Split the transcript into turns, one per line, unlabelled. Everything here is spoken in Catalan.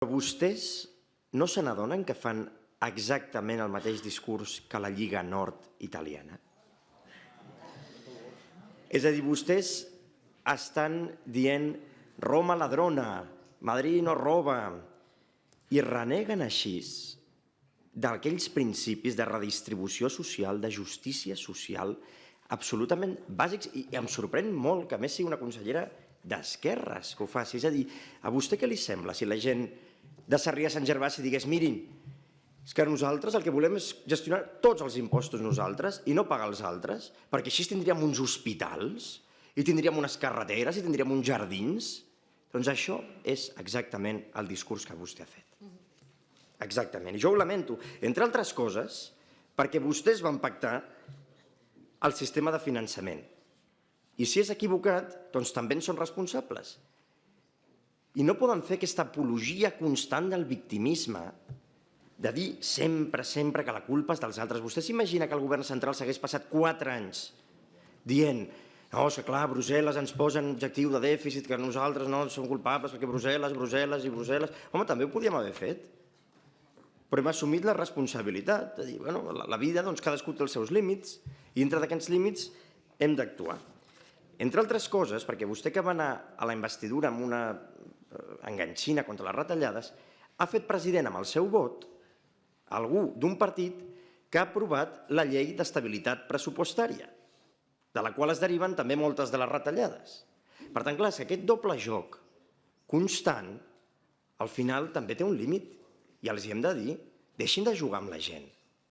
Però vostès no se n'adonen que fan exactament el mateix discurs que la Lliga Nord italiana? És a dir, vostès estan dient Roma ladrona, Madrid no roba, i reneguen així d'aquells principis de redistribució social, de justícia social, absolutament bàsics, i em sorprèn molt que a més sigui una consellera d'esquerres que ho faci. És a dir, a vostè què li sembla si la gent de Sarrià-Sant Gervasi digués mirin, és que nosaltres el que volem és gestionar tots els impostos nosaltres i no pagar els altres, perquè així tindríem uns hospitals i tindríem unes carreteres i tindríem uns jardins? Doncs això és exactament el discurs que vostè ha fet. Exactament. I jo ho lamento, entre altres coses, perquè vostès van pactar el sistema de finançament. I si és equivocat, doncs també en són responsables. I no poden fer aquesta apologia constant del victimisme, de dir sempre, sempre que la culpa és dels altres. Vostè s'imagina que el govern central s'hagués passat 4 anys dient no, és que clar, Brussel·les ens posa en objectiu de dèficit, que nosaltres no som culpables perquè Brussel·les, Brussel·les i Brussel·les... Home, també ho podíem haver fet. Però hem assumit la responsabilitat de dir, bueno, la vida, doncs cadascú té els seus límits i dintre d'aquests límits hem d'actuar. Entre altres coses, perquè vostè que va anar a la investidura amb una enganxina contra les retallades, ha fet president amb el seu vot algú d'un partit que ha aprovat la llei d'estabilitat pressupostària, de la qual es deriven també moltes de les retallades. Per tant, clar, és que aquest doble joc constant, al final també té un límit, i els hi hem de dir, deixin de jugar amb la gent.